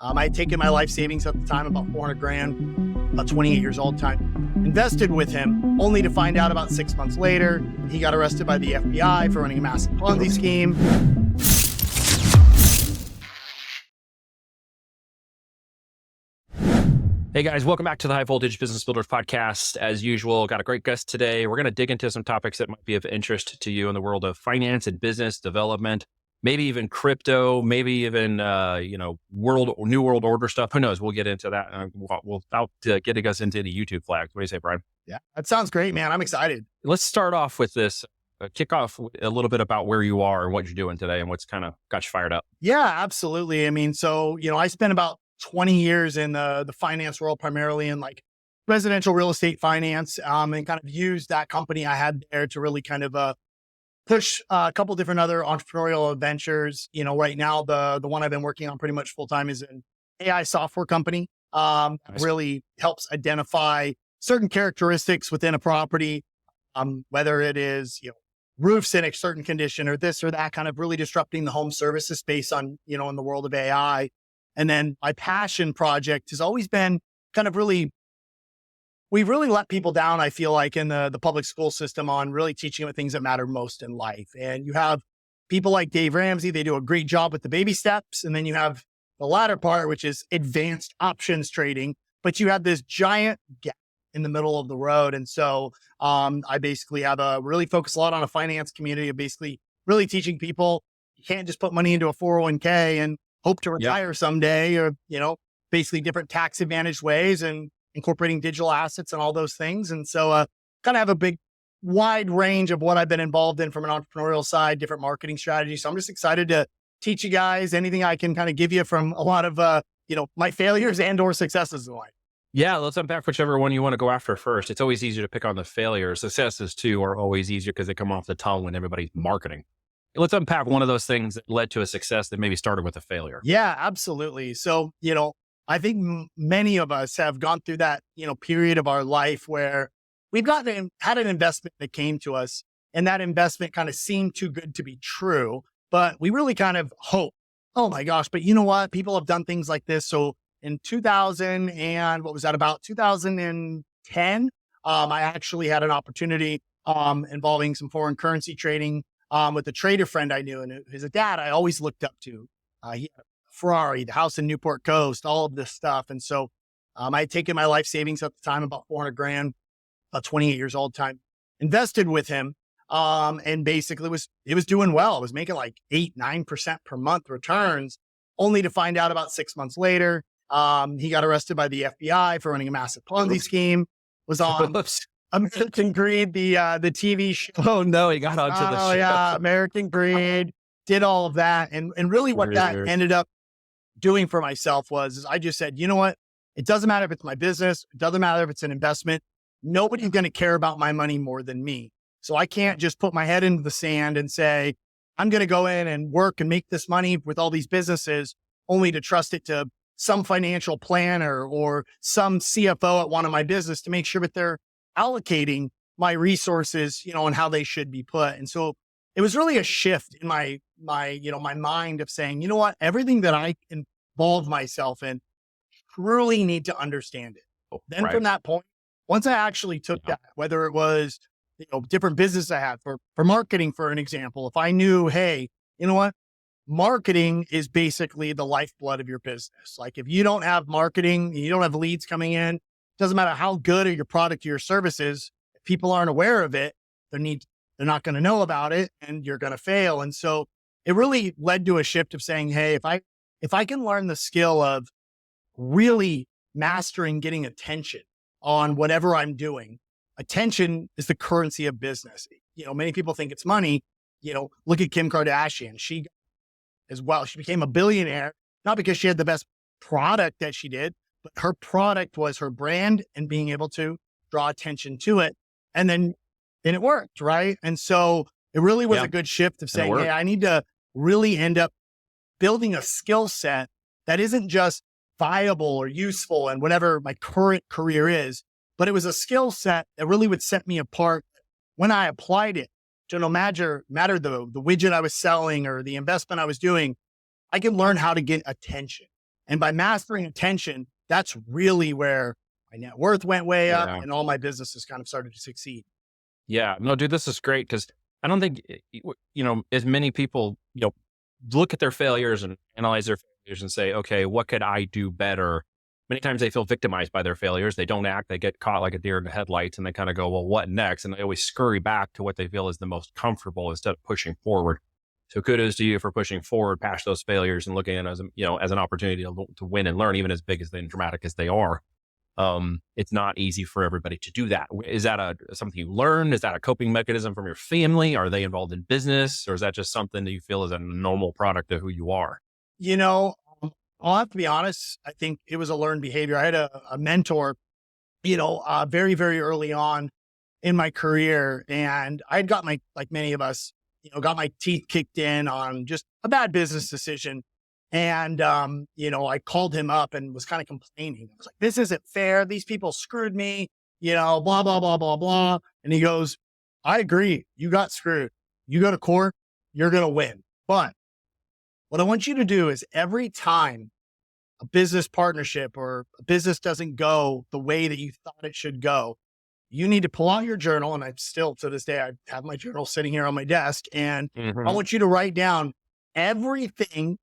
I had taken my life savings at the time, about 400 grand, about 28 years old time, invested with him, only to find out about 6 months later, he got arrested by the FBI for running a massive Ponzi scheme. Hey guys, welcome back to the High Voltage Business Builders Podcast. As usual, got a great guest today. We're going to dig into some topics that might be of interest to you in the world of finance and business development, maybe even crypto, maybe even new world order stuff. Who knows? We'll get into that without getting us into any YouTube flags. What do you say, Brian? Yeah, that sounds great, man. I'm excited. Let's start off with this. Kick off a little bit about where you are and what you're doing today and what's kind of got you fired up. Yeah, absolutely. I mean, I spent about 20 years in the finance world, primarily in like residential real estate finance, and kind of used that company I had there to really kind of push a couple different other entrepreneurial ventures. Right now, the one I've been working on pretty much full time is an AI software company. Nice. Really helps identify certain characteristics within a property, whether it is, roofs in a certain condition or this or that, kind of really disrupting the home services space in the world of AI. And then my passion project has always been kind of we've really let people down, I feel like, in the public school system on really teaching them the things that matter most in life. And you have people like Dave Ramsey, they do a great job with the baby steps. And then you have the latter part, which is advanced options trading, but you have this giant gap in the middle of the road. And so I basically have really focus a lot on a finance community of basically really teaching people you can't just put money into a 401k and hope to retire someday, or, basically different tax advantage ways and incorporating digital assets and all those things. And so kind of have a big wide range of what I've been involved in from an entrepreneurial side, different marketing strategies. So I'm just excited to teach you guys anything I can kind of give you from a lot of, my failures and or successes in life. Yeah, let's unpack whichever one you want to go after first. It's always easier to pick on the failures. Successes too are always easier because they come off the tongue when everybody's marketing. Let's unpack one of those things that led to a success that maybe started with a failure. Yeah, absolutely. So, I think many of us have gone through that, period of our life where we've had an investment that came to us, and that investment kind of seemed too good to be true, but we really kind of hope, oh my gosh, but you know what? People have done things like this. So in 2010, I actually had an opportunity involving some foreign currency trading with a trader friend I knew, and his dad I always looked up to. He had a Ferrari, the house in Newport Coast, all of this stuff. And so I had taken my life savings at the time, about 400 grand, about 28 years old time, invested with him. And basically it was doing well. I was making like 8-9% per month returns, only to find out about 6 months later, he got arrested by the FBI for running a massive Ponzi scheme, was on American Greed, the TV show. Oh no, he got onto the show. Oh yeah, American Greed, did all of that. And really what that ended up doing for myself was I just said, you know what? It doesn't matter if it's my business. It doesn't matter if it's an investment. Nobody's going to care about my money more than me. So I can't just put my head into the sand and say, I'm going to go in and work and make this money with all these businesses only to trust it to some financial planner or some CFO at one of my business to make sure that they're allocating my resources, and how they should be put. And so it was really a shift in my mind of saying, you know what, everything that I involve myself in, truly need to understand it. Then from that point, once I actually took that, whether it was, different business I had for marketing, for an example, if I knew, hey, you know what, marketing is basically the lifeblood of your business. Like if you don't have marketing, you don't have leads coming in, doesn't matter how good your product or your service is, if people aren't aware of it, they're not going to know about it and you're going to fail. And so it really led to a shift of saying, hey, if I can learn the skill of really mastering getting attention on whatever I'm doing, attention is the currency of business. Many people think it's money. Look at Kim Kardashian. She became a billionaire, not because she had the best product that she did, but her product was her brand and being able to draw attention to it. And it worked, right? And so it really was a good shift of saying, hey, I need to really end up building a skill set that isn't just viable or useful and whatever my current career is, but it was a skill set that really would set me apart when I applied it to no matter the widget I was selling or the investment I was doing. I can learn how to get attention. And by mastering attention, that's really where my net worth went way up and all my businesses kind of started to succeed. Yeah. No, dude, this is great because I don't think, as many people, look at their failures and analyze their failures and say, okay, what could I do better? Many times they feel victimized by their failures. They don't act. They get caught like a deer in the headlights and they kind of go, well, what next? And they always scurry back to what they feel is the most comfortable instead of pushing forward. So kudos to you for pushing forward past those failures and looking at it as, as an opportunity to win and learn, even as big as and dramatic as they are. It's not easy for everybody to do that. Is that something you learned? Is that a coping mechanism from your family? Are they involved in business? Or is that just something that you feel is a normal product of who you are? I'll have to be honest. I think it was a learned behavior. I had a mentor, very, very early on in my career. And I had got like many of us, got my teeth kicked in on just a bad business decision. And, I called him up and was kind of complaining. I was like, this isn't fair. These people screwed me, blah, blah, blah, blah, blah. And he goes, I agree. You got screwed. You go to court, you're going to win. But what I want you to do is every time a business partnership or a business doesn't go the way that you thought it should go, you need to pull out your journal. And I still, to this day, I have my journal sitting here on my desk. And I want you to write down everything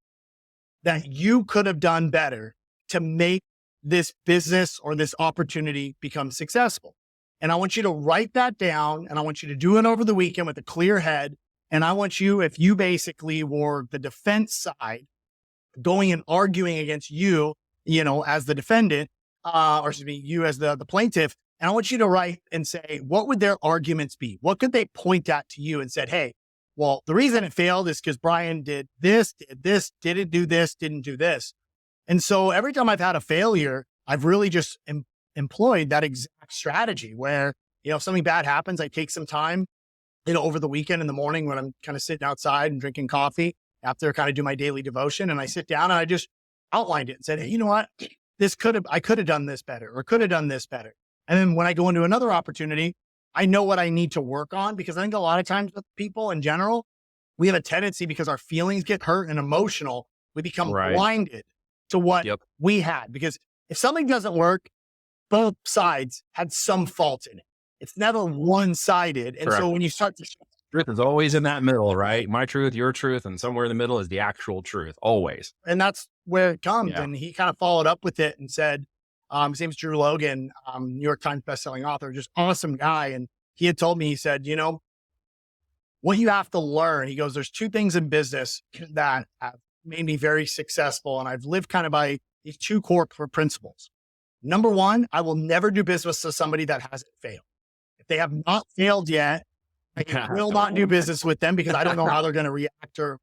that you could have done better to make this business or this opportunity become successful. And I want you to write that down and I want you to do it over the weekend with a clear head. And I want you, if you basically were the defense side going and arguing against you, as the defendant, or excuse me, you as the plaintiff, and I want you to write and say, what would their arguments be? What could they point at to you and said, hey, well, the reason it failed is because Brian did this, didn't do this, didn't do this. And so every time I've had a failure, I've really just employed that exact strategy where, if something bad happens, I take some time, over the weekend in the morning when I'm kind of sitting outside and drinking coffee after I kind of do my daily devotion. And I sit down and I just outlined it and said, hey, you know what? I could have done this better or could have done this better. And then when I go into another opportunity, I know what I need to work on, because I think a lot of times with people in general, we have a tendency, because our feelings get hurt and emotional, we become blinded to what we had. Because if something doesn't work, both sides had some fault in it. It's never one-sided. And so when you start to... Truth is always in that middle, right? My truth, your truth, and somewhere in the middle is the actual truth, always. And that's where it comes. Yeah. And he kind of followed up with it and said, his name's Drew Logan, New York Times bestselling author, just awesome guy. And he had told me, he said, what you have to learn, he goes, there's two things in business that have made me very successful. And I've lived kind of by these two core principles. Number one, I will never do business with somebody that hasn't failed. If they have not failed yet, I will not do business with them, because I don't know how they're going to react, or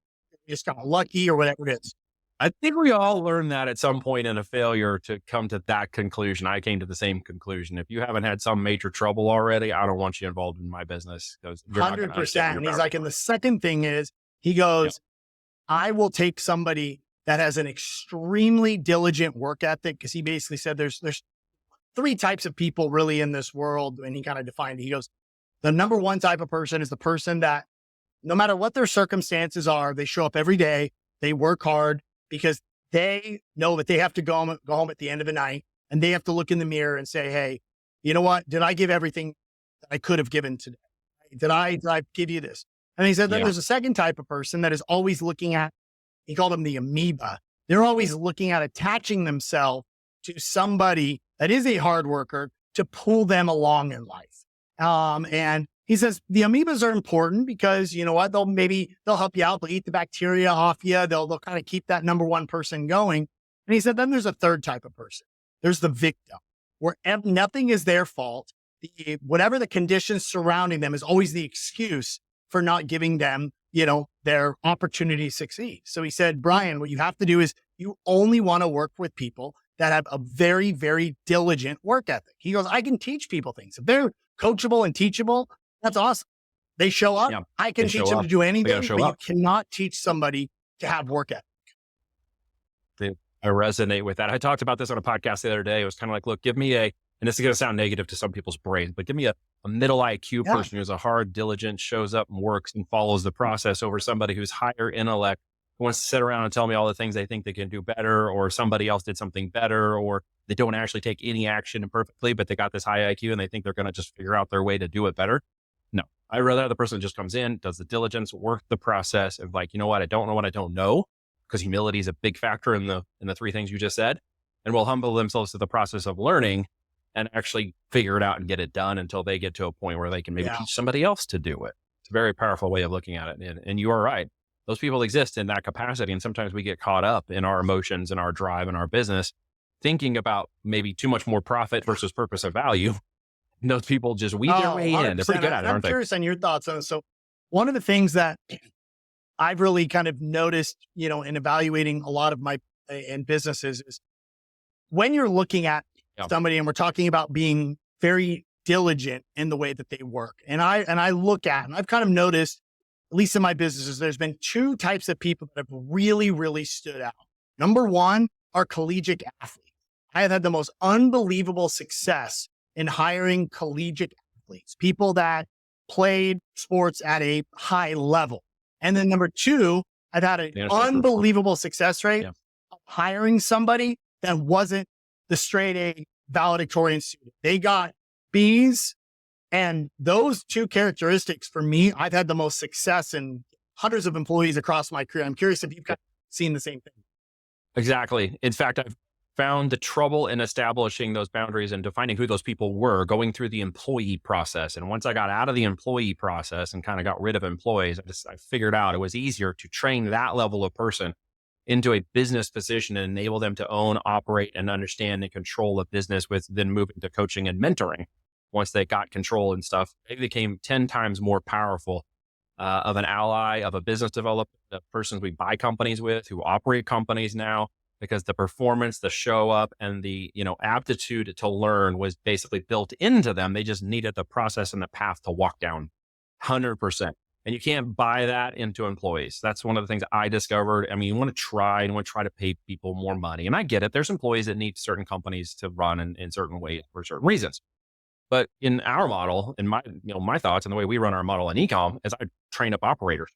just got lucky or whatever it is. I think we all learned that at some point in a failure to come to that conclusion. I came to the same conclusion. If you haven't had some major trouble already, I don't want you involved in my business. 100%. And he's like, and the second thing is, he goes, I will take somebody that has an extremely diligent work ethic, because he basically said there's three types of people really in this world. And he kind of defined it. He goes, the number one type of person is the person that no matter what their circumstances are, they show up every day, they work hard, because they know that they have to go home at the end of the night, and they have to look in the mirror and say, hey, you know what? Did I give everything that I could have given today? Did I give you this? And he said, then there's a second type of person that is always looking at, he called them the amoeba. They're always looking at attaching themselves to somebody that is a hard worker to pull them along in life. And he says the amoebas are important because, you know what, they'll help you out. They'll eat the bacteria off you. They'll kind of keep that number one person going. And he said, then there's a third type of person. There's the victim, where nothing is their fault. Whatever the conditions surrounding them is always the excuse for not giving them, their opportunity to succeed. So he said, Brian, what you have to do is you only want to work with people that have a very, very diligent work ethic. He goes, I can teach people things. If they're coachable and teachable, that's awesome. They show up. Yeah, I can teach them to do anything, but you cannot teach somebody to have work ethic. I resonate with that. I talked about this on a podcast the other day. It was kind of like, look, give me and this is going to sound negative to some people's brains, but give me a middle IQ person who's a hard, diligent, shows up and works and follows the process over somebody who's higher intellect, who wants to sit around and tell me all the things they think they can do better, or somebody else did something better, or they don't actually take any action perfectly, but they got this high IQ and they think they're going to just figure out their way to do it better. No, I'd rather the person just comes in, does the diligence, work the process of like, you know what, I don't know what I don't know, because humility is a big factor in the three things you just said, and will humble themselves to the process of learning and actually figure it out and get it done until they get to a point where they can maybe teach somebody else to do it. It's a very powerful way of looking at it. And you are right. Those people exist in that capacity. And sometimes we get caught up in our emotions and our drive and our business, thinking about maybe too much more profit versus purpose and value. And those people just weed their way in. They're pretty good at it, aren't they? I'm curious on your thoughts on this. So one of the things that I've really kind of noticed, in evaluating a lot of my in businesses is when you're looking at somebody and we're talking about being very diligent in the way that they work. And I look at, and I've kind of noticed, at least in my businesses, there's been two types of people that have really, really stood out. Number one are collegiate athletes. I have had the most unbelievable success in hiring collegiate athletes, people that played sports at a high level. And then number two, I've had an unbelievable success rate of hiring somebody that wasn't the straight A valedictorian student. They got B's, and those two characteristics for me, I've had the most success in hundreds of employees across my career. I'm curious if you've seen the same thing. Exactly. In fact, I've found the trouble in establishing those boundaries and defining who those people were going through the employee process. And once I got out of the employee process and kind of got rid of employees, I figured out it was easier to train that level of person into a business position and enable them to own, operate, and understand and control a business, with then moving to coaching and mentoring. Once they got control and stuff, they became 10 times more powerful of an ally, of a business developer, the persons we buy companies with, who operate companies now, because the performance, the show up, and the aptitude to learn was basically built into them. They just needed the process and the path to walk down 100%. And you can't buy that into employees. That's one of the things I discovered. I mean, you want to try to pay people more money. And I get it. There's employees that need certain companies to run in certain ways for certain reasons. But in our model, in my thoughts and the way we run our model in e-com is I train up operators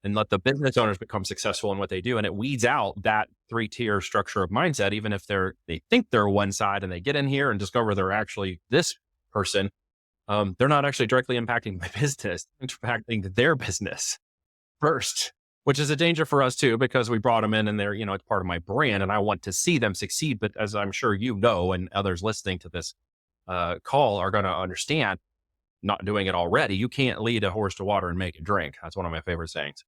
and let the business owners become successful in what they do. And it weeds out that 3-tier structure of mindset. Even if they think they're one side and they get in here and discover they're actually this person, they're not actually directly impacting my business, impacting their business first, which is a danger for us too, because we brought them in and they're, it's part of my brand and I want to see them succeed. But as I'm sure and others listening to this call are going to understand, not doing it already, you can't lead a horse to water and make it drink. That's one of my favorite sayings.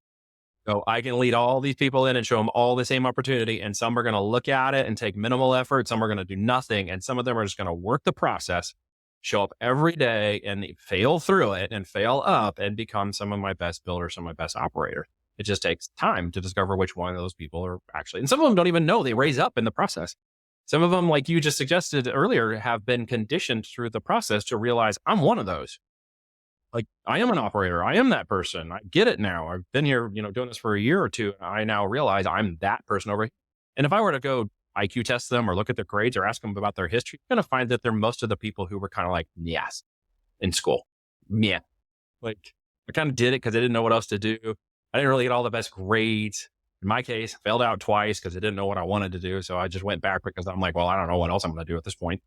So I can lead all these people in and show them all the same opportunity. And some are going to look at it and take minimal effort. Some are going to do nothing. And some of them are just going to work the process, show up every day and fail through it and fail up and become some of my best builders, some of my best operators. It just takes time to discover which one of those people are actually, and some of them don't even know they raise up in the process. Some of them, like you just suggested earlier, have been conditioned through the process to realize I'm one of those. Like, I am an operator. I am that person. I get it now. I've been here, doing this for a year or two. And I now realize I'm that person over here. And if I were to go IQ test them or look at their grades or ask them about their history, you're going to find that they're most of the people who were kind of like, yes, in school. Yeah. Like, I kind of did it because I didn't know what else to do. I didn't really get all the best grades. In my case, I failed out twice because I didn't know what I wanted to do. So I just went back because I'm like, well, I don't know what else I'm going to do at this point.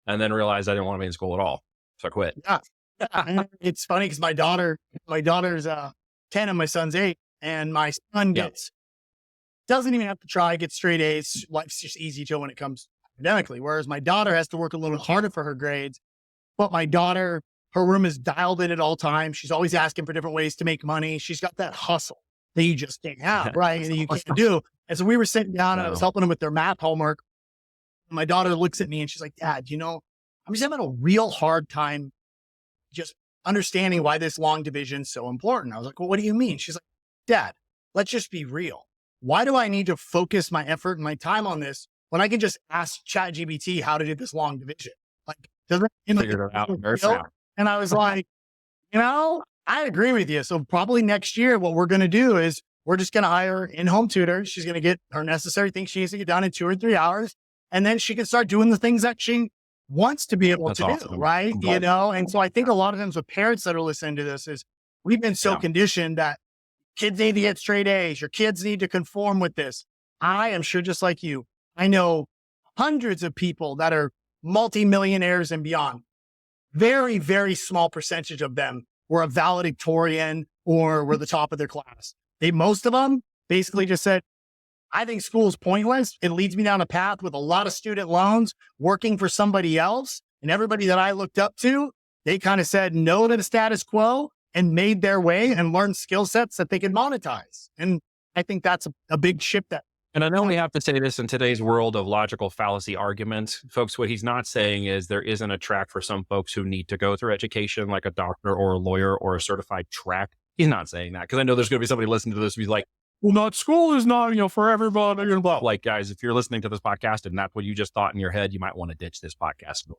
And then realized I didn't want to be in school at all. So I quit. Yeah. It's funny because my daughter's 10 and my son's 8, and my son doesn't even have to try, get straight A's. Life's just easy to when it comes academically. Whereas my daughter has to work a little harder for her grades. But my daughter, her room is dialed in at all times. She's always asking for different ways to make money. She's got that hustle that you just can't have, right? And you can't do. And so we were sitting down and I was helping them with their math homework. And my daughter looks at me and she's like, Dad, I'm just having a real hard time just understanding why this long division is so important. I was like, well, what do you mean? She's like, Dad, let's just be real. Why do I need to focus my effort and my time on this when I can just ask ChatGPT how to do this long division? Like, doesn't it figure it out very fast. And I was like, I agree with you. So probably next year, what we're going to do is we're just going to hire in-home tutor. She's going to get her necessary things she needs to get done in 2 or 3 hours. And then she can start doing the things that she wants to be able to do, right? And so I think a lot of times with parents that are listening to this is we've been so conditioned that kids need to get straight A's. Your kids need to conform with this. I am sure just like you, I know hundreds of people that are multimillionaires and beyond. Very, very small percentage of them were a valedictorian or were the top of their class. Most of them basically just said, I think school is pointless. It leads me down a path with a lot of student loans, working for somebody else. And everybody that I looked up to, they kind of said no to the status quo and made their way and learned skill sets that they could monetize. And I think that's a big shift that. And I know we have to say this in today's world of logical fallacy arguments. Folks, what he's not saying is there isn't a track for some folks who need to go through education, like a doctor or a lawyer or a certified track. He's not saying that, because I know there's going to be somebody listening to this who's like, well, not school is not, for everybody. Blah. Like, guys, if you're listening to this podcast and that's what you just thought in your head, you might want to ditch this podcast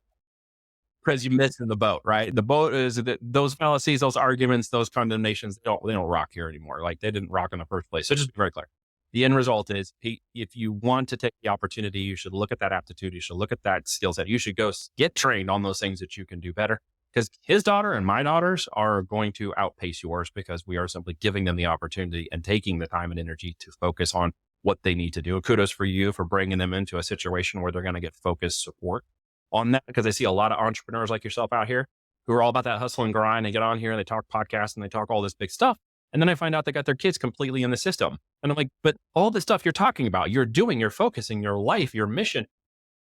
because you missed in the boat, right? The boat is that those fallacies, those arguments, those condemnations, they don't rock here anymore. Like, they didn't rock in the first place. So just be very clear. The end result is, if you want to take the opportunity, you should look at that aptitude. You should look at that skill set. You should go get trained on those things that you can do better, because his daughter and my daughters are going to outpace yours, because we are simply giving them the opportunity and taking the time and energy to focus on what they need to do. Kudos for you for bringing them into a situation where they're going to get focused support on that, because I see a lot of entrepreneurs like yourself out here who are all about that hustle and grind. They get on here and they talk podcasts and they talk all this big stuff. And then I find out they got their kids completely in the system. And I'm like, but all the stuff you're talking about, you're doing, you're focusing, your life, your mission,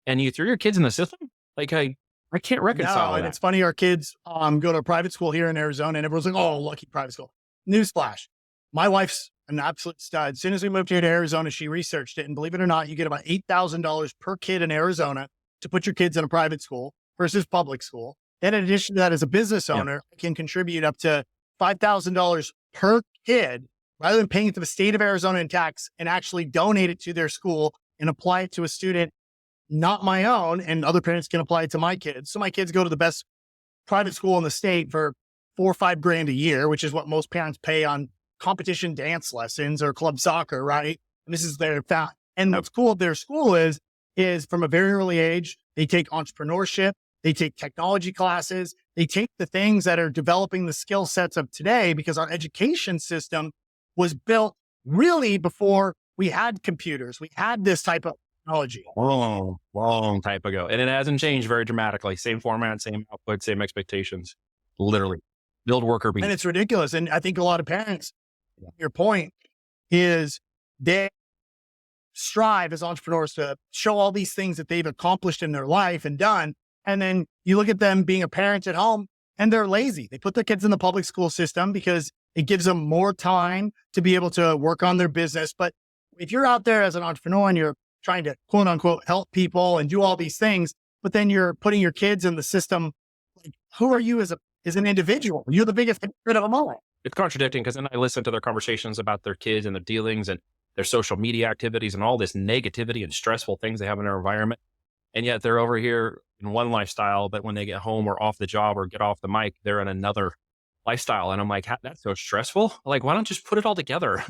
and you threw your kids in the system? Like, I can't reconcile that. And it's funny, our kids go to a private school here in Arizona, and everyone's like, oh, lucky private school. Newsflash. My wife's an absolute stud. As soon as we moved here to Arizona, she researched it. And believe it or not, you get about $8,000 per kid in Arizona to put your kids in a private school versus public school. Then in addition to that, as a business owner, I can contribute up to $5,000 per kid, rather than paying it to the state of Arizona in tax, and actually donate it to their school and apply it to a student, not my own, and other parents can apply it to my kids. So my kids go to the best private school in the state for $4 or $5 grand a year, which is what most parents pay on competition dance lessons or club soccer, right? And this is their fact. And what's cool of their school is from a very early age, they take entrepreneurship, they take technology classes, they take the things that are developing the skill sets of today, because our education system was built really before we had computers. We had this type of technology. Long time ago. And it hasn't changed very dramatically. Same format, same output, same expectations. Literally. Build worker bees. And it's ridiculous. And I think a lot of parents, your point is, they strive as entrepreneurs to show all these things that they've accomplished in their life and done. And then you look at them being a parent at home and they're lazy. They put their kids in the public school system because it gives them more time to be able to work on their business. But if you're out there as an entrepreneur and you're trying to quote unquote help people and do all these things, but then you're putting your kids in the system, like, who are you as an individual? You're the biggest hypocrite of them all. It's contradicting, because then I listen to their conversations about their kids and their dealings and their social media activities and all this negativity and stressful things they have in their environment. And yet they're over here in one lifestyle, but when they get home or off the job or get off the mic, they're in another lifestyle. And I'm like, that's so stressful. Like, why don't you just put it all together?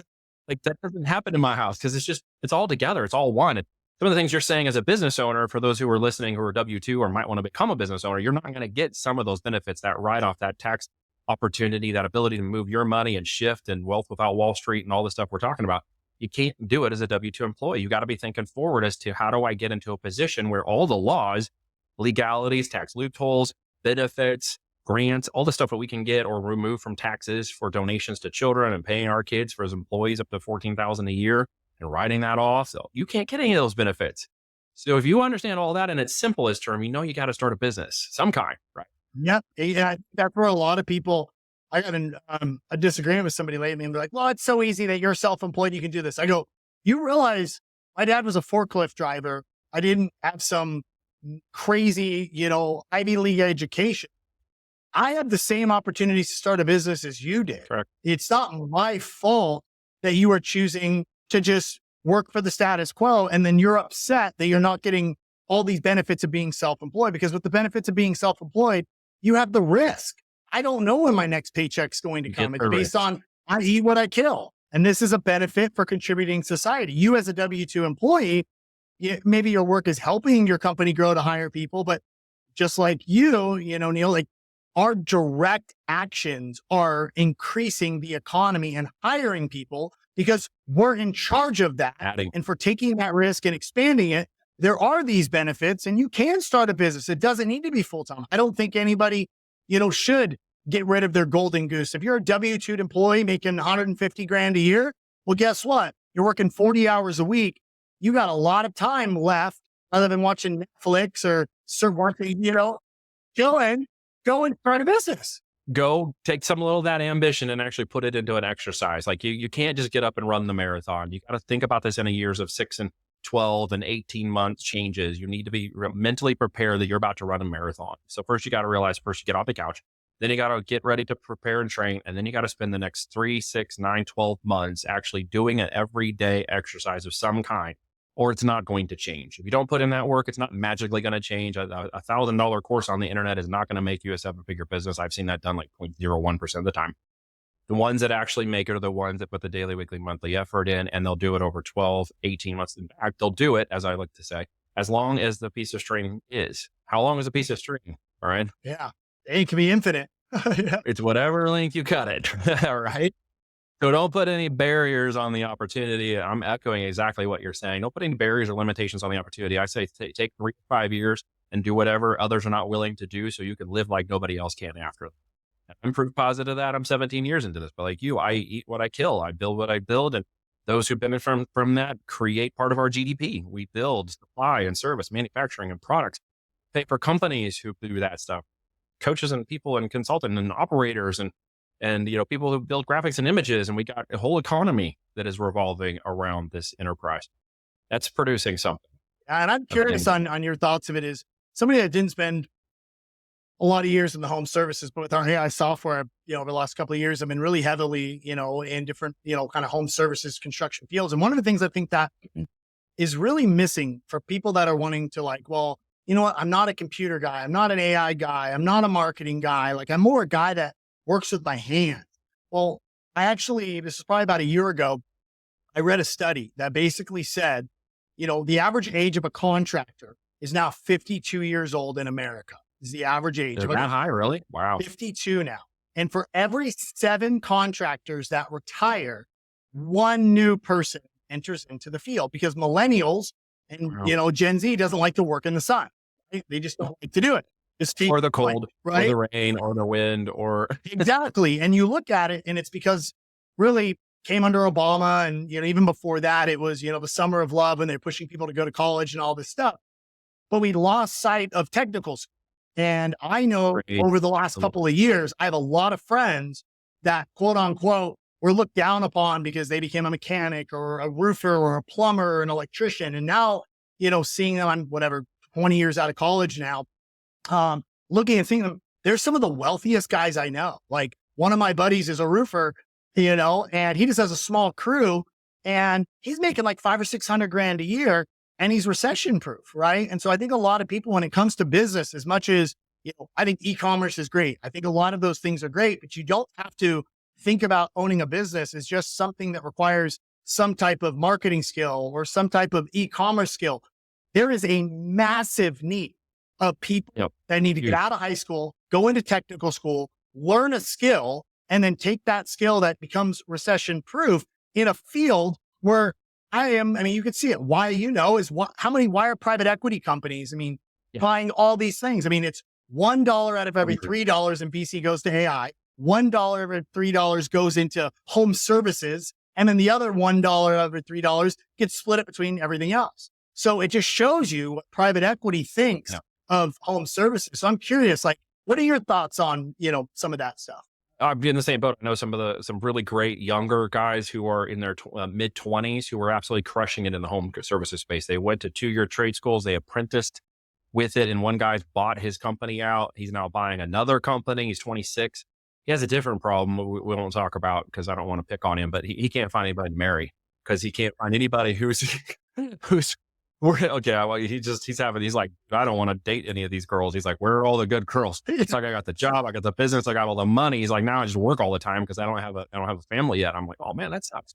Like, that doesn't happen in my house, because it's all together. It's all one. And some of the things you're saying as a business owner, for those who are listening who are W-2 or might want to become a business owner, you're not going to get some of those benefits, that write-off, that tax opportunity, that ability to move your money and shift, and wealth without Wall Street and all the stuff we're talking about. You can't do it as a W-2 employee. You got to be thinking forward as to, how do I get into a position where all the laws, legalities, tax loopholes, benefits, grants, all the stuff that we can get or remove from taxes for donations to children and paying our kids for as employees up to $14,000 a year and writing that off. So you can't get any of those benefits. So if you understand all that in its simplest term, you got to start a business, some kind, right? Yep. Yeah, that's where a lot of people, I got a disagreement with somebody lately, and they're like, well, it's so easy that you're self-employed, you can do this. I go, you realize my dad was a forklift driver. I didn't have some crazy, Ivy League education. I had the same opportunities to start a business as you did. Correct. It's not my fault that you are choosing to just work for the status quo, and then you're upset that you're not getting all these benefits of being self-employed, because with the benefits of being self-employed, you have the risk. I don't know when my next paycheck's going to come. It's based on, I eat what I kill. And this is a benefit for contributing to society. You as a W-2 employee, maybe your work is helping your company grow to hire people, but just like you, Neil, like, our direct actions are increasing the economy and hiring people because we're in charge of that. And for taking that risk and expanding it, there are these benefits, and you can start a business. It doesn't need to be full-time. I don't think anybody, should get rid of their golden goose. If you're a W-2 employee making 150 grand a year, well, guess what? You're working 40 hours a week. You got a lot of time left other than watching Netflix or working, go and start a business. Go take some little of that ambition and actually put it into an exercise. Like you can't just get up and run the marathon. You got to think about this in a years of 6 and 12 and 18 months changes. You need to be mentally prepared that you're about to run a marathon. So first you got to realize, first you get off the couch, then you got to get ready to prepare and train. And then you got to spend the next 3, 6, 9, 12 months actually doing an everyday exercise of some kind, or it's not going to change. If you don't put in that work, it's not magically going to change. A $1,000 course on the internet is not going to make you a 7-figure business. I've seen that done like 0.01% of the time. The ones that actually make it are the ones that put the daily, weekly, monthly effort in, and they'll do it over 12, 18 months. In fact, they'll do it, as I like to say, as long as the piece of string is. How long is a piece of string? All right. Yeah. It can be infinite. Yeah. It's whatever length you cut it. All right. So don't put any barriers on the opportunity. I'm echoing exactly what you're saying. Don't put any barriers or limitations on the opportunity. I say take 3 to 5 years and do whatever others are not willing to do so you can live like nobody else can after them. I'm proof positive of that. I'm 17 years into this, but like you, I eat what I kill. I build what I build. And those who benefit from that create part of our GDP. We build supply and service, manufacturing and products, pay for companies who do that stuff, coaches and people and consultants and operators and people who build graphics and images. And we got a whole economy that is revolving around this enterprise. That's producing something. And I'm curious on your thoughts of it. Is somebody that didn't spend a lot of years in the home services, but with our AI software, over the last couple of years, I've been really heavily, in different, kind of home services, construction fields. And one of the things I think that is really missing for people that are wanting to like, well, you know what? I'm not a computer guy. I'm not an AI guy. I'm not a marketing guy. Like I'm more a guy that works with my hands. Well, this is probably about a year ago, I read a study that basically said, the average age of a contractor is now 52 years old in America. Is the average age. Is that high, really? Wow. 52 now. And for every 7 contractors that retire, 1 new person enters into the field because millennials and, Gen Z doesn't like to work in the sun. Right? They just don't like to do it. Or the cold, right? Or the rain, or the wind, or exactly. And you look at it, and it's because really came under Obama, and even before that, it was the summer of love, and they're pushing people to go to college and all this stuff. But we lost sight of technical school. And I know over the last couple of years, I have a lot of friends that quote unquote were looked down upon because they became a mechanic or a roofer or a plumber or an electrician. And now, seeing them, I'm 20 years out of college now, looking and seeing them, they're some of the wealthiest guys I know. Like one of my buddies is a roofer, and he just has a small crew and he's making like 500 or 600 grand a year. And he's recession proof, right? And so I think a lot of people, when it comes to business, as much as, I think e-commerce is great. I think a lot of those things are great, but you don't have to think about owning a business as just something that requires some type of marketing skill or some type of e-commerce skill. There is a massive need of people that need to get out of high school, go into technical school, learn a skill, and then take that skill that becomes recession proof in a field where you could see it. Why, why are private equity companies, buying all these things? It's $1 out of every $3 in VC goes to AI, $1 every $3 goes into home services, and then the other $1 out of every $3 gets split up between everything else. So it just shows you what private equity thinks of home services. So I'm curious, what are your thoughts on, some of that stuff? I've been in the same boat. I know some really great younger guys who are in their mid 20s who are absolutely crushing it in the home services space. They went to 2-year trade schools. They apprenticed with it. And one guy's bought his company out. He's now buying another company. He's 26. He has a different problem we don't talk about because I don't want to pick on him, but he can't find anybody to marry because he can't find anybody who's he's like, I don't want to date any of these girls. He's like, where are all the good girls? It's like, I got the job, I got the business, I got all the money. He's like, now I just work all the time because I don't have a family yet. I'm like, oh man, that sucks.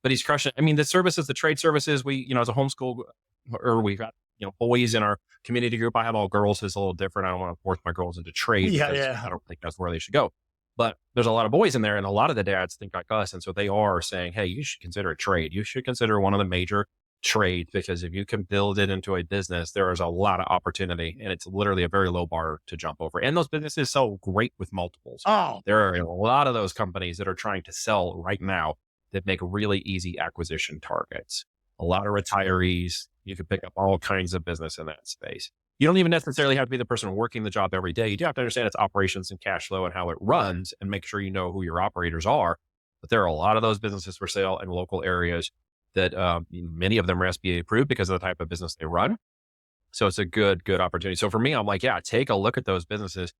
But he's crushing. The services, the trade services, we, as a homeschool, or we've got boys in our community group. I have all girls, so it's a little different. I don't want to force my girls into trade because I don't think that's where they should go. But there's a lot of boys in there, and a lot of the dads think like us. And so they are saying, hey, you should consider a trade. You should consider one of the major trades, because if you can build it into a business, there is a lot of opportunity, and it's literally a very low bar to jump over. And those businesses sell great with multiples. There are a lot of those companies that are trying to sell right now that make really easy acquisition targets. A lot of retirees, you can pick up all kinds of business in that space. You don't even necessarily have to be the person working the job every day. You do have to understand its operations and cash flow and how it runs, and make sure you know who your operators are. But there are a lot of those businesses for sale in local areas that many of them are SBA approved because of the type of business they run. So it's a good opportunity. So for me, I'm like, yeah, take a look at those businesses.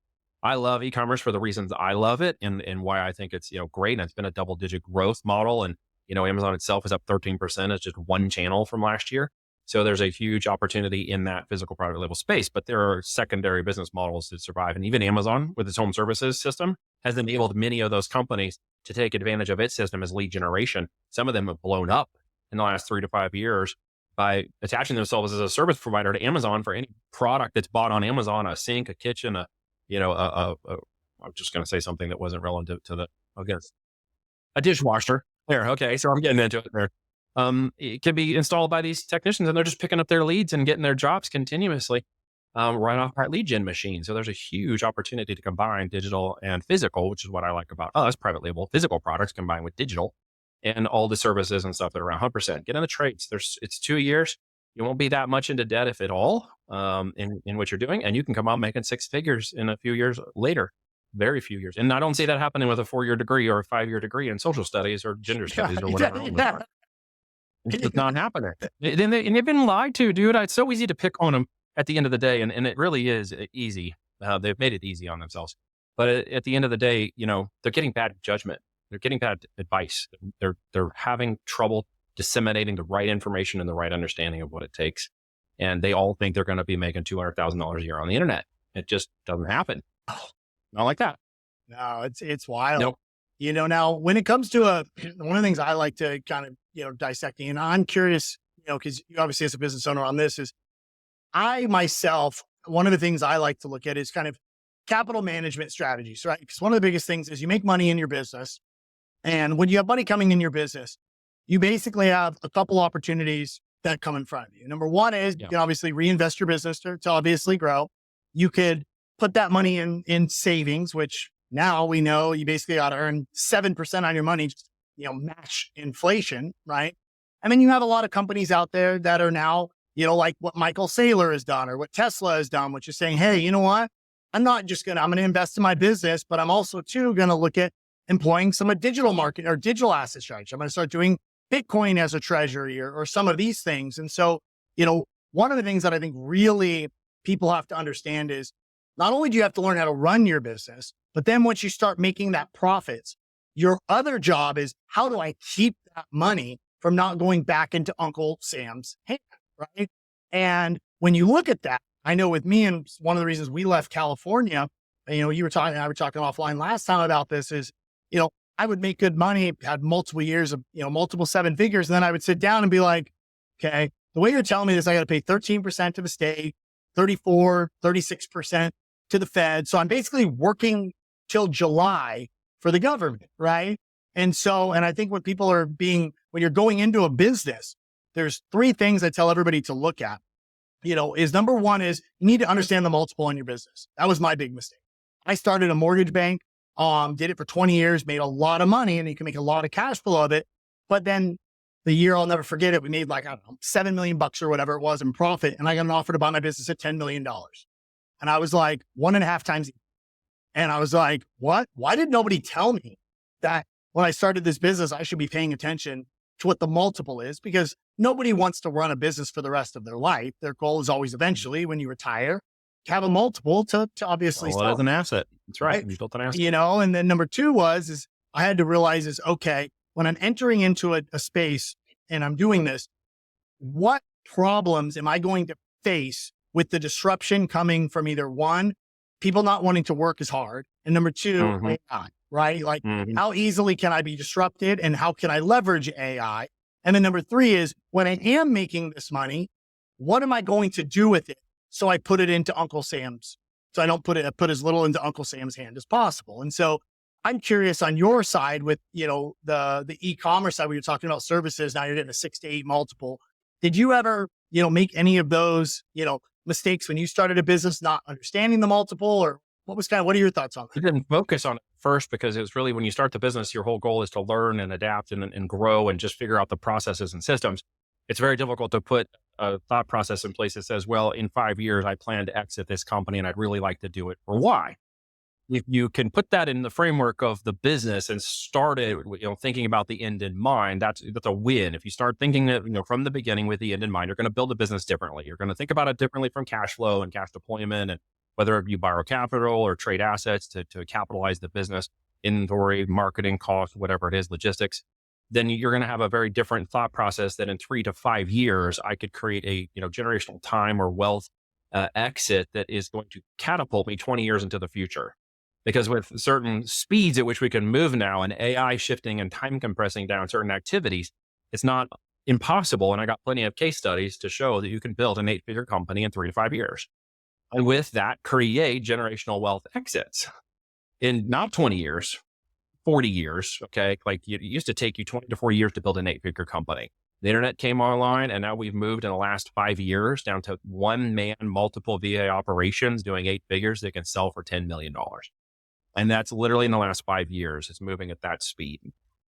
I love e-commerce for the reasons I love it, and why I think it's, great. And it's been a double-digit growth model. And, Amazon itself is up 13%. It's just one channel from last year. So there's a huge opportunity in that physical private label space, but there are secondary business models that survive. And even Amazon with its home services system has enabled many of those companies to take advantage of its system as lead generation. Some of them have blown up in the last 3 to 5 years by attaching themselves as a service provider to Amazon for any product that's bought on Amazon, a sink, a kitchen, I'm just going to say something that wasn't relative to a dishwasher. There. Okay. So I'm getting into it there. It can be installed by these technicians, and they're just picking up their leads and getting their jobs continuously right off our lead gen machine. So there's a huge opportunity to combine digital and physical, which is what I like about us, private label physical products combined with digital, and all the services and stuff that are around 100%. Get in the trades. It's 2 years. You won't be that much into debt, if at all, in what you're doing. And you can come out making 6 figures in a few years later, very few years. And I don't see that happening with a 4-year degree or a 5-year degree in social studies or gender studies or whatever. It's not happening. And they've been lied to, dude. It's so easy to pick on them at the end of the day. And it really is easy. They've made it easy on themselves. But at the end of the day, they're getting bad judgment. They're getting bad advice. They're having trouble disseminating the right information and the right understanding of what it takes. And they all think they're going to be making $200,000 a year on the internet. It just doesn't happen. Not like that. No, it's wild. Nope. Now when it comes to one of the things I like to kind of, dissecting, and I'm curious, because you obviously as a business owner on this is, I myself, one of the things I like to look at is kind of capital management strategies, right? Because one of the biggest things is you make money in your business. And when you have money coming in your business, you basically have a couple opportunities that come in front of you. Number one is you can obviously reinvest your business to obviously grow. You could put that money in savings, which now we know you basically got to earn 7% on your money, just, match inflation, right? And then you have a lot of companies out there that are now, like what Michael Saylor has done or what Tesla has done, which is saying, hey, you know what? I'm going to invest in my business, but I'm also too going to look at employing some digital market or digital asset strategy. I'm going to start doing Bitcoin as a treasury or some of these things. And so, one of the things that I think really people have to understand is not only do you have to learn how to run your business, but then once you start making that profits, your other job is how do I keep that money from not going back into Uncle Sam's hand, right? And when you look at that, I know with me, and one of the reasons we left California, you were talking, I were talking offline last time about this is, I would make good money, had multiple years of, multiple 7 figures. And then I would sit down and be like, okay, the way you're telling me this, I got to pay 13% to the state, 34, 36% to the Fed. So I'm basically working till July for the government, right? And I think when when you're going into a business, there's 3 things I tell everybody to look at, is number one is you need to understand the multiple in your business. That was my big mistake. I started a mortgage bank, did it for 20 years, made a lot of money, and you can make a lot of cash flow of it. But then the year, I'll never forget it, we made like, I don't know, $7 million or whatever it was in profit. And I got an offer to buy my business at $10 million. And I was like 1.5 times. And I was like, what? Why did nobody tell me that when I started this business, I should be paying attention to what the multiple is? Because nobody wants to run a business for the rest of their life. Their goal is always eventually, when you retire, to have a multiple to obviously sell. As an asset. That's right. You built an asset. And then number 2 is I had to realize is, okay, when I'm entering into a space and I'm doing this, what problems am I going to face with the disruption coming from either 1, people not wanting to work as hard, and number 2, AI, right? Like how easily can I be disrupted and how can I leverage AI? And then number 3 is when I am making this money, what am I going to do with it? So I put it into Uncle Sam's. So I put as little into Uncle Sam's hand as possible. And so I'm curious on your side with, the e-commerce side where you're talking about services. Now you're getting a 6 to 8 multiple. Did you ever, make any of those, mistakes when you started a business, not understanding the multiple, or what are your thoughts on We that? didn't focus on it first because it was really when you start the business, your whole goal is to learn and adapt and grow and just figure out the processes and systems. It's very difficult to put a thought process in place that says, well, in 5 years, I plan to exit this company and I'd really like to do it for why. If you can put that in the framework of the business and start it, thinking about the end in mind, that's a win. If you start thinking that, from the beginning with the end in mind, you're going to build a business differently. You're going to think about it differently from cash flow and cash deployment, and whether you borrow capital or trade assets to capitalize the business, inventory, marketing costs, whatever it is, logistics. Then you're going to have a very different thought process that in 3 to 5 years, I could create a generational time or wealth exit that is going to catapult me 20 years into the future. Because with certain speeds at which we can move now and AI shifting and time compressing down certain activities, it's not impossible. And I got plenty of case studies to show that you can build an 8-figure company in 3 to 5 years. And with that, create generational wealth exits in not 20 years, 40 years. Okay. Like it used to take you 20 to 40 years to build an 8-figure company. The internet came online, and now we've moved in the last 5 years down to one man, multiple VA operations doing 8 figures that can sell for $10 million. And that's literally in the last 5 years. It's moving at that speed.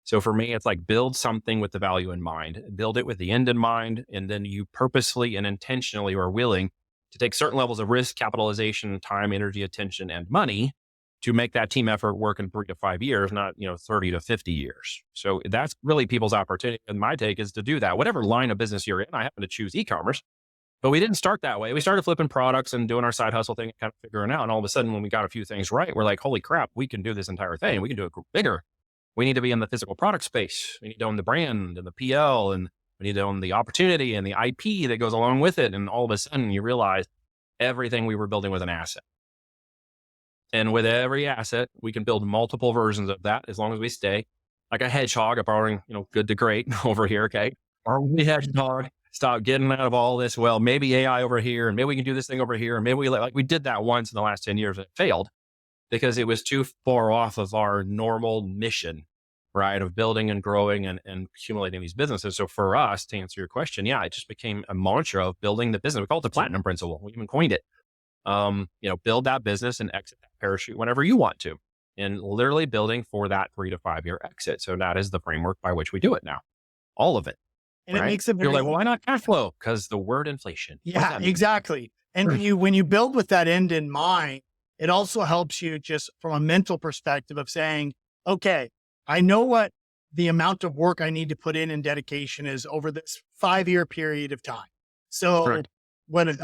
So for me, it's like build something with the value in mind, build it with the end in mind. And then you purposely and intentionally are willing to take certain levels of risk, capitalization, time, energy, attention, and money to make that team effort work in 3 to 5 years, not, 30 to 50 years. So that's really people's opportunity. And my take is to do that. Whatever line of business you're in, I happen to choose e-commerce. But we didn't start that way. We started flipping products and doing our side hustle thing and kind of figuring out. And all of a sudden, when we got a few things right, we're like, holy crap, we can do this entire thing. We can do it bigger. We need to be in the physical product space. We need to own the brand and the PL, and we need to own the opportunity and the IP that goes along with it. And all of a sudden, you realize everything we were building was an asset. And with every asset, we can build multiple versions of that as long as we stay like a hedgehog, borrowing, good to great over here. Okay. Or we hedgehog. Stop getting out of all this. Well, maybe AI over here, and maybe we can do this thing over here. And maybe we did that once in the last 10 years and it failed because it was too far off of our normal mission, right? Of building and growing and accumulating these businesses. So for us, to answer your question, yeah, it just became a mantra of building the business. We call it the platinum principle. We even coined it. Build that business and exit that parachute whenever you want to, and literally building for that 3 to 5 year exit. So that is the framework by which we do it now. All of it. And right? it makes it You're like, well, why not cash flow? Because the word inflation. Yeah, exactly. And when you build with that end in mind, it also helps you just from a mental perspective of saying, okay, I know what the amount of work I need to put in and dedication is over this 5-year period of time. So Correct. when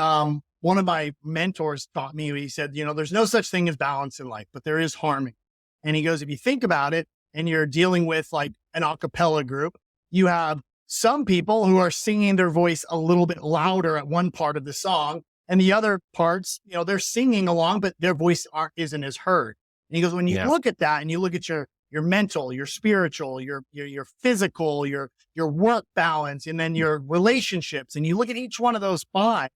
one of my mentors taught me, he said, there's no such thing as balance in life, but there is harmony. And he goes, if you think about it and you're dealing with like an a cappella group, you have some people who are singing their voice a little bit louder at one part of the song, and the other parts, they're singing along, but their voice isn't as heard. And he goes, when you look at that and you look at your mental, your spiritual, your physical, your work balance, and then your relationships, and you look at each one of those 5,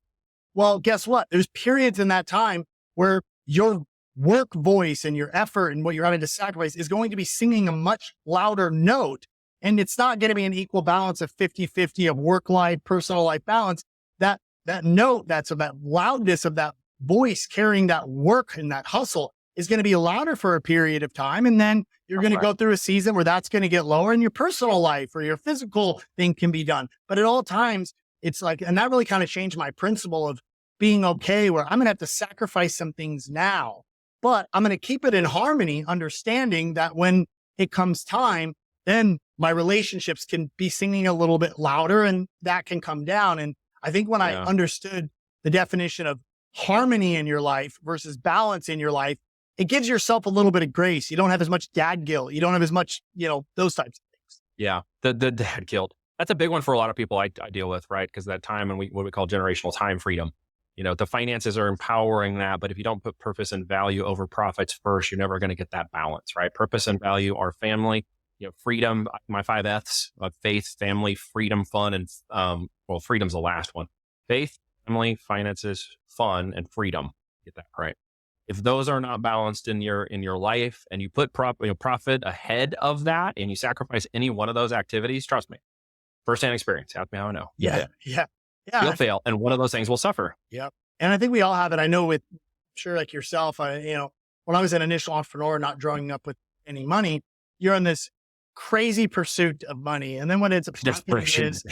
well, guess what? There's periods in that time where your work voice and your effort and what you're having to sacrifice is going to be singing a much louder note. And it's not going to be an equal balance of 50-50 of work life, personal life balance. That note, that's of that loudness of that voice carrying that work and that hustle is going to be louder for a period of time. And then you're going to go through a season where that's going to get lower, and your personal life or your physical thing can be done. But at all times, it's like, and that really kind of changed my principle of being okay, where I'm going to have to sacrifice some things now, but I'm going to keep it in harmony, understanding that when it comes time, then my relationships can be singing a little bit louder and that can come down. And I think when I understood the definition of harmony in your life versus balance in your life, it gives yourself a little bit of grace. You don't have as much dad guilt. You don't have as much, those types of things. Yeah. The dad guilt. That's a big one for a lot of people I deal with, right? Because that time and what we call generational time freedom. The finances are empowering that, but if you don't put purpose and value over profits first, you're never going to get that balance, right? Purpose and value are family, freedom, my 5 F's of faith, family, freedom, fun, and freedom's the last one. Faith, family, finances, fun, and freedom. Get that right. If those are not balanced in your life, and you put profit ahead of that, and you sacrifice any one of those activities, trust me, firsthand experience. Ask me how I know. Yeah. Yeah. You'll Yeah. fail, and one of those things will suffer. Yeah. And I think we all have it. I know with sure like yourself, when I was an initial entrepreneur, not growing up with any money, you're in this crazy pursuit of money. And then what ends up happening is,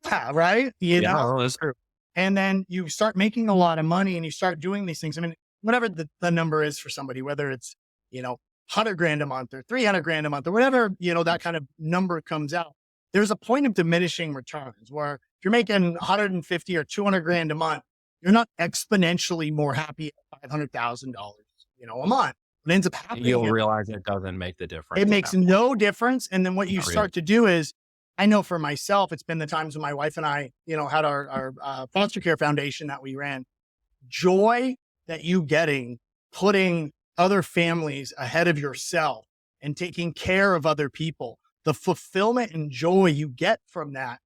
yeah, right. That's true. And then you start making a lot of money and you start doing these things. I mean, whatever the number is for somebody, whether it's, 100 grand a month or 300 grand a month or whatever, that kind of number comes out. There's a point of diminishing returns where if you're making 150 or 200 grand a month, you're not exponentially more happy at $500,000, a month. What ends up happening, you'll realize it doesn't make the difference. It makes no difference. And then what you start to do is, I know for myself, it's been the times when my wife and I, had our foster care foundation that we ran. Joy that you getting, putting other families ahead of yourself and taking care of other people, the fulfillment and joy you get from that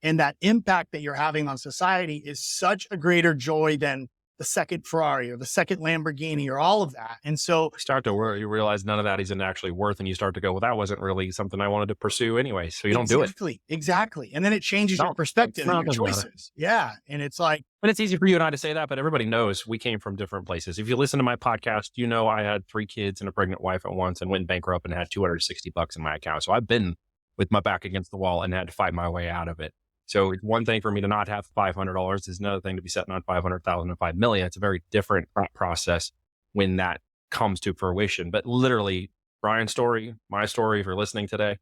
and that impact that you're having on society is such a greater joy than the second Ferrari or the second Lamborghini or all of that. And so you start to worry, you realize none of that isn't actually worth, and you start to go, well, that wasn't really something I wanted to pursue anyway. So you don't do it. Exactly. And then it changes your perspective and your choices. Yeah. And it's like, but it's easy for you and I to say that, but everybody knows we came from different places. If you listen to my podcast, I had 3 kids and a pregnant wife at once and went bankrupt and had $260 in my account. So I've been with my back against the wall and had to fight my way out of it. So it's one thing for me to not have $500. Is another thing to be sitting on 500,000 and 5 million. It's a very different process when that comes to fruition. But literally, Brian's story, my story, if you're listening today,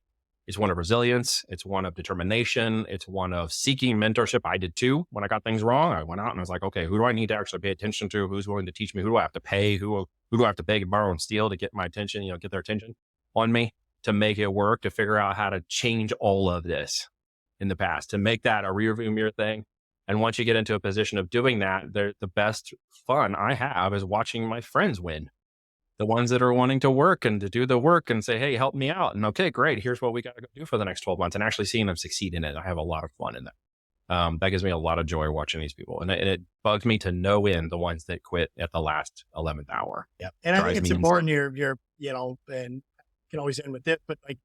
is one of resilience. It's one of determination. It's one of seeking mentorship. I did too. When I got things wrong, I went out and I was like, okay, who do I need to actually pay attention to? Who's willing to teach me? Who do I have to pay? Who do I have to beg and borrow and steal to get my attention, get their attention on me, to make it work, to figure out how to change all of this in the past, to make that a rearview mirror thing. And once you get into a position of doing that, the best fun I have is watching my friends win. The ones that are wanting to work and to do the work and say, hey, help me out. And okay, great. Here's what we got to go do for the next 12 months, and actually seeing them succeed in it. I have a lot of fun in that. That gives me a lot of joy watching these people. And it bugs me to no end the ones that quit at the last 11th hour. Yeah. And I think it's important you're, and you can always end with it, but like,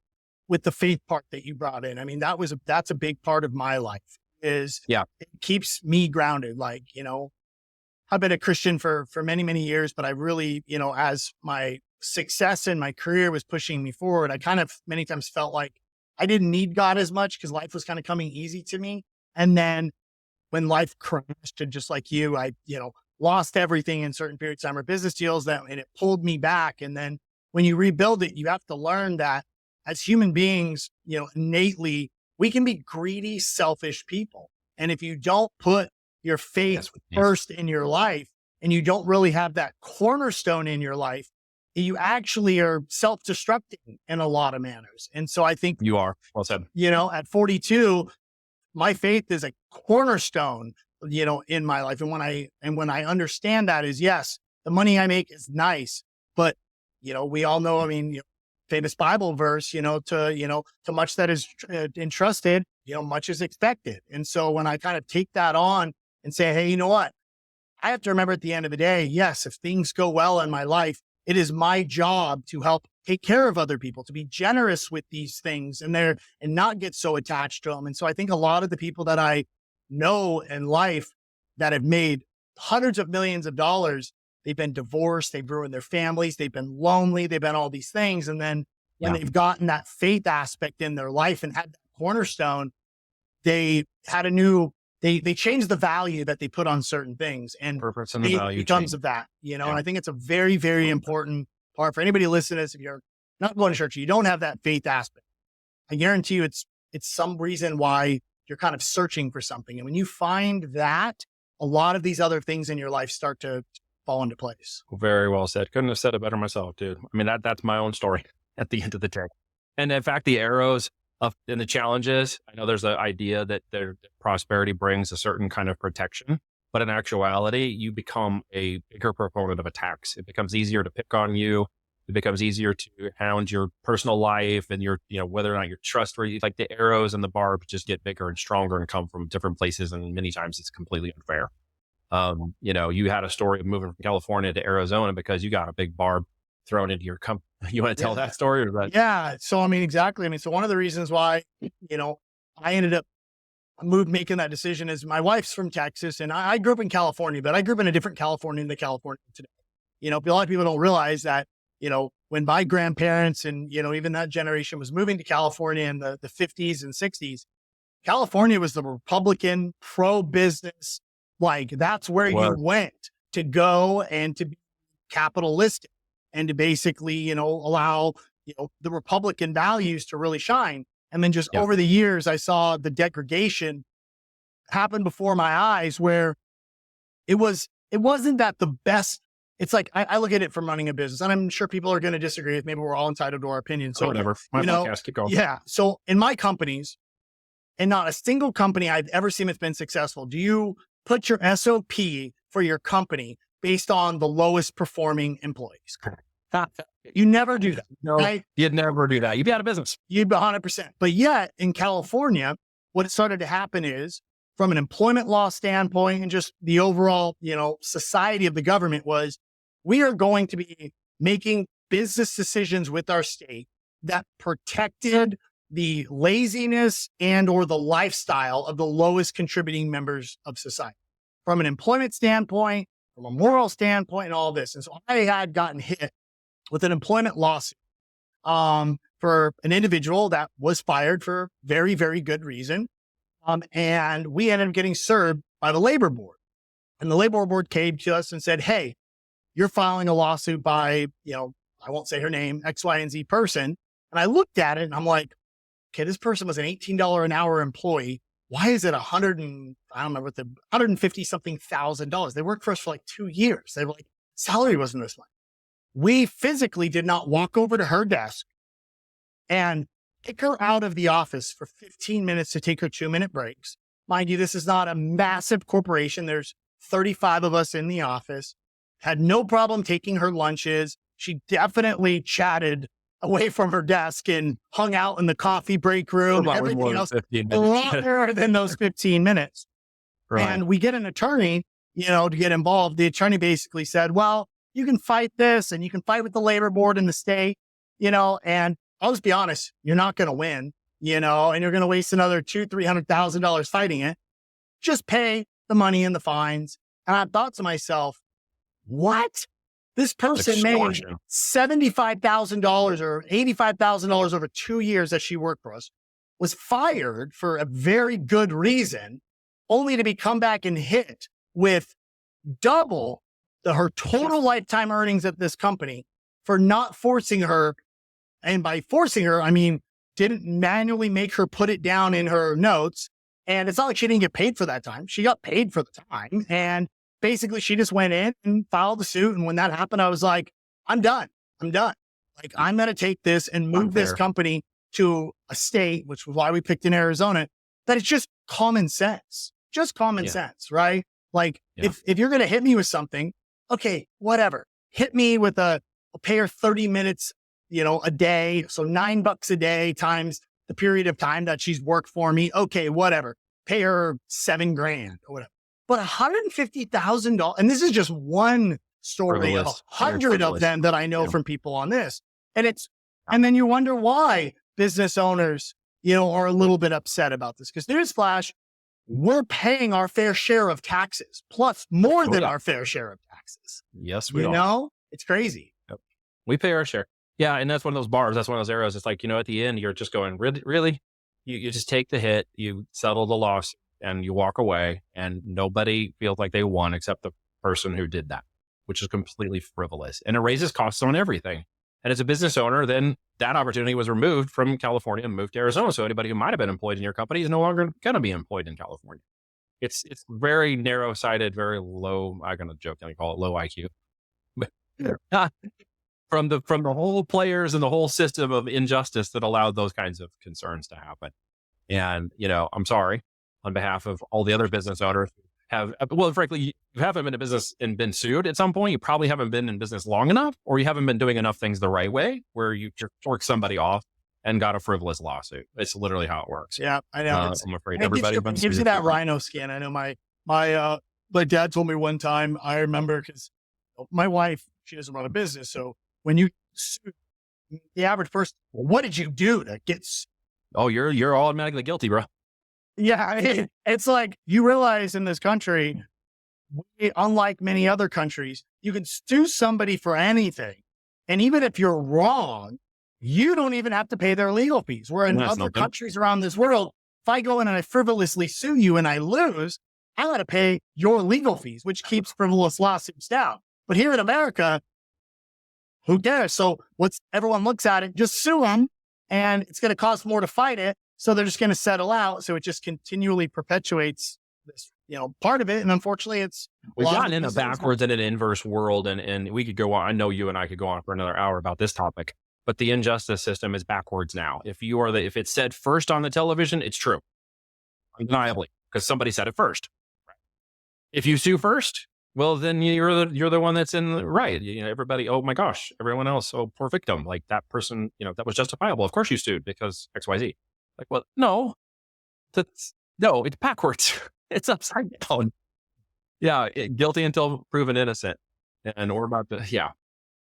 with the faith part that you brought in. I mean, that's a big part of my life is it keeps me grounded. Like, I've been a Christian for many, many years, but I really, as my success in my career was pushing me forward, I kind of many times felt like I didn't need God as much because life was kind of coming easy to me. And then when life crashed, and just like you, I, lost everything in certain periods of time or business deals and it pulled me back. And then when you rebuild it, you have to learn that as human beings, innately, we can be greedy, selfish people. And if you don't put your faith first in your life and you don't really have that cornerstone in your life, you actually are self-destructing in a lot of manners. And so I think you are. Well said. At 42, my faith is a cornerstone, in my life. And when I understand that is, yes, the money I make is nice, but we all know, famous Bible verse, to much that is entrusted, much is expected. And so when I kind of take that on and say, hey, you know what? I have to remember at the end of the day, yes, if things go well in my life, it is my job to help take care of other people, to be generous with these things and not get so attached to them. And so I think a lot of the people that I know in life that have made hundreds of millions of dollars, they've been divorced, they've ruined their families, they've been lonely, they've been all these things. And then when they've gotten that faith aspect in their life and had that cornerstone, they had they changed the value that they put on certain things, and purpose and the value becomes of that, and I think it's a very, very important part for anybody listening to this. If you're not going to church, you don't have that faith aspect, I guarantee you it's some reason why you're kind of searching for something. And when you find that, a lot of these other things in your life start to fall into place. Very well said. Couldn't have said it better myself, dude. I mean, that's my own story at the end of the day. And in fact, the arrows and the challenges, I know there's an idea that prosperity brings a certain kind of protection, but in actuality, you become a bigger proponent of attacks. It becomes easier to pick on you. It becomes easier to hound your personal life and your, whether or not you're trustworthy. Like the arrows and the barbs just get bigger and stronger and come from different places. And many times it's completely unfair. You had a story of moving from California to Arizona because you got a big barb thrown into your company. You want to tell that story or that? Yeah. So, exactly. So one of the reasons why, I ended up making that decision is my wife's from Texas and I grew up in California, but I grew up in a different California than the California today. A lot of people don't realize that, when my grandparents and, even that generation was moving to California in the 50s and 60s, California was the Republican pro-business. Like that's where you went to go and to be capitalistic and to basically, allow, the Republican values to really shine. And then just over the years, I saw the degradation happen before my eyes where it wasn't that the best. It's like, I look at it from running a business and I'm sure people are going to disagree with maybe we're all entitled to our opinions. So whatever. My podcast, keep going. Yeah. So in my companies and not a single company I've ever seen that's been successful, do you put your SOP for your company based on the lowest performing employees? You never do that. No, right? You'd never do that. You'd be out of business. You'd be 100%. But yet in California, what started to happen is from an employment law standpoint and just the overall, society of the government was, we are going to be making business decisions with our state that protected the laziness and or the lifestyle of the lowest contributing members of society from an employment standpoint, from a moral standpoint and all this. And so I had gotten hit with an employment lawsuit for an individual that was fired for very, very good reason. And we ended up getting served by the labor board. And the labor board came to us and said, hey, you're filing a lawsuit by, I won't say her name, X, Y, and Z person. And I looked at it and I'm like, okay, this person was an $18 an hour employee. Why is it $150 something $1,000? They worked for us for like 2 years. They were like, salary wasn't this much. We physically did not walk over to her desk and kick her out of the office for 15 minutes to take her 2-minute breaks. Mind you, this is not a massive corporation. There's 35 of us in the office. Had no problem taking her lunches. She definitely chatted away from her desk and hung out in the coffee break room. Everything else, a lot more than those 15 minutes. Right. And we get an attorney, to get involved. The attorney basically said, well, you can fight this and you can fight with the labor board in the state, and I'll just be honest, you're not going to win, and you're going to waste another $200,000-$300,000 fighting it. Just pay the money and the fines. And I thought to myself, what? This person made $75,000 or $85,000 over 2 years that she worked for us, was fired for a very good reason, only to be come back and hit with double her total lifetime earnings at this company for not forcing her. And by forcing her, I mean, didn't manually make her put it down in her notes. And it's not like she didn't get paid for that time. She got paid for the time. And basically she just went in and filed the suit. And when that happened, I was like, I'm done. Like, I'm going to take this and move this company to a state, which was why we picked in Arizona, that it's just common sense, sense, right? Like if you're going to hit me with something, okay, whatever, hit me with I'll pay her 30 minutes, a day. So $9 a day times the period of time that she's worked for me. Okay, whatever, pay her $7,000 or whatever. But $150,000, and this is just one story of 100 of them that I know from people on this. And then you wonder why business owners, are a little bit upset about this. Because newsflash, we're paying our fair share of taxes, plus more than our fair share of taxes. Yes, we are. It's crazy. Yep. We pay our share. Yeah, and that's one of those bars. That's one of those arrows. It's like, at the end, you're just going, really? You just take the hit, you settle the loss, and you walk away, and nobody feels like they won except the person who did that, which is completely frivolous. And it raises costs on everything. And as a business owner, then that opportunity was removed from California and moved to Arizona. So anybody who might have been employed in your company is no longer going to be employed in California. It's very narrow-sighted, very low. I'm going to joke and call it low IQ. But from the whole players and the whole system of injustice that allowed those kinds of concerns to happen. And, I'm sorry on behalf of all the other business owners who well, frankly, you haven't been in business and been sued at some point. You probably haven't been in business long enough, or you haven't been doing enough things the right way where you just work somebody off and got a frivolous lawsuit. It's literally how it works. Yeah, I know. I'm afraid It everybody's been gives you sued. that rhino skin. I know my dad told me one time, I remember, because my wife, she doesn't run a business. So when you sue the average person, well, what did you do to get Oh, you're automatically guilty, bro. Yeah, it's like you realize in this country, unlike many other countries, you can sue somebody for anything. And even if you're wrong, you don't even have to pay their legal fees. Where in That's other nothing. countries around this world, if I go in and I frivolously sue you and I lose, I got to pay your legal fees, which keeps frivolous lawsuits down. But here in America, who cares? So everyone looks at it, just sue them, and it's going to cost more to fight it. So they're just going to settle out. So it just continually perpetuates this, part of it. And unfortunately, we've gotten in a backwards and an inverse world. And we could go on. I know you and I could go on for another hour about this topic, but the injustice system is backwards now. If it's said first on the television, it's true. Undeniably, because somebody said it first. If you sue first, well, then you're the one that's in the right. Everybody, oh my gosh, everyone else, oh, poor victim. Like that person, that was justifiable. Of course you sued because XYZ. Like, well, no, it's backwards. It's upside down. Yeah, guilty until proven innocent. And we're about to, yeah.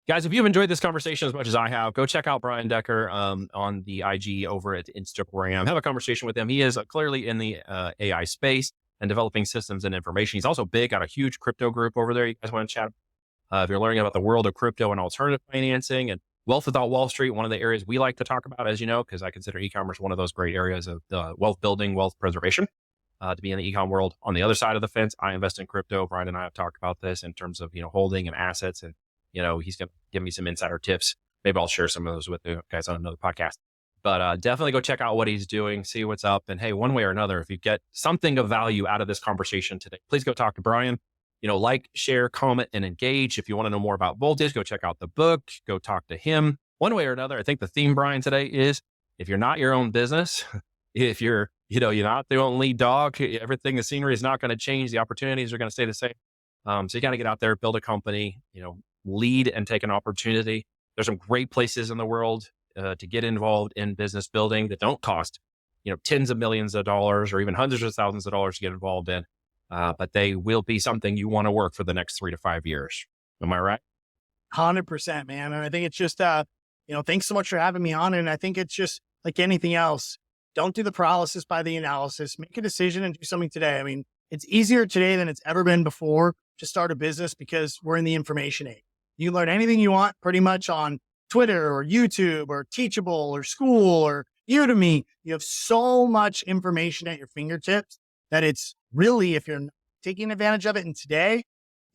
Guys, if you've enjoyed this conversation as much as I have, go check out Brian Decker on the IG over at Instagram. Have a conversation with him. He is clearly in the AI space and developing systems and information. He's also big, got a huge crypto group over there. You guys want to chat? If you're learning about the world of crypto and alternative financing and wealth without Wall Street, one of the areas we like to talk about, as you know, because I consider e-commerce one of those great areas of wealth building, wealth preservation, to be in the e-com world. On the other side of the fence, I invest in crypto. Brian and I have talked about this in terms of, holding and assets. And, he's going to give me some insider tips. Maybe I'll share some of those with you guys on another podcast. But definitely go check out what he's doing, see what's up. And hey, one way or another, if you get something of value out of this conversation today, please go talk to Brian. Like, share, comment, and engage. If you want to know more about Voltage, go check out the book, go talk to him. One way or another, I think the theme, Brian, today is if you're not your own business, if you're not the only dog, everything, the scenery is not going to change. The opportunities are going to stay the same. So you got to get out there, build a company, lead and take an opportunity. There's some great places in the world to get involved in business building that don't cost, tens of millions of dollars or even hundreds of thousands of dollars to get involved in. But they will be something you want to work for the next 3 to 5 years. Am I right? 100%, man. And I think it's just, thanks so much for having me on. And I think it's just like anything else. Don't do the paralysis by the analysis. Make a decision and do something today. I mean, it's easier today than it's ever been before to start a business because we're in the information age. You learn anything you want pretty much on Twitter or YouTube or Teachable or school or Udemy. You have so much information at your fingertips that it's really, if you're not taking advantage of it in today,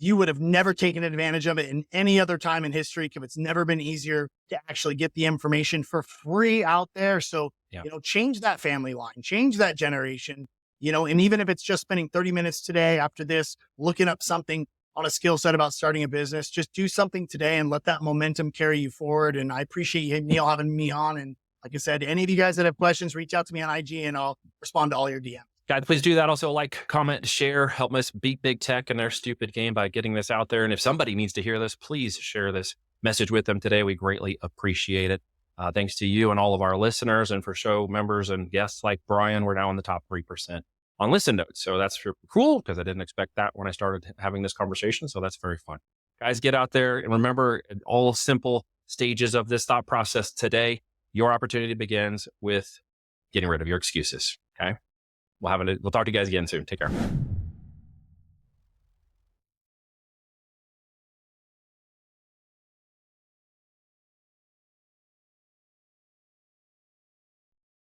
you would have never taken advantage of it in any other time in history because it's never been easier to actually get the information for free out there. So, change that family line, change that generation, and even if it's just spending 30 minutes today after this, looking up something on a skill set about starting a business, just do something today and let that momentum carry you forward. And I appreciate you, Neil, having me on. And like I said, any of you guys that have questions, reach out to me on IG and I'll respond to all your DMs. Guys, please do that. Also, like, comment, share, help us beat big tech and their stupid game by getting this out there. And if somebody needs to hear this, please share this message with them today. We greatly appreciate it. Thanks to you and all of our listeners, and for show members and guests like Brian, we're now in the top 3% on listen notes. So that's cool because I didn't expect that when I started having this conversation. So that's very fun. Guys, get out there and remember all simple stages of this thought process today. Your opportunity begins with getting rid of your excuses. Okay. We'll talk to you guys again soon. Take care.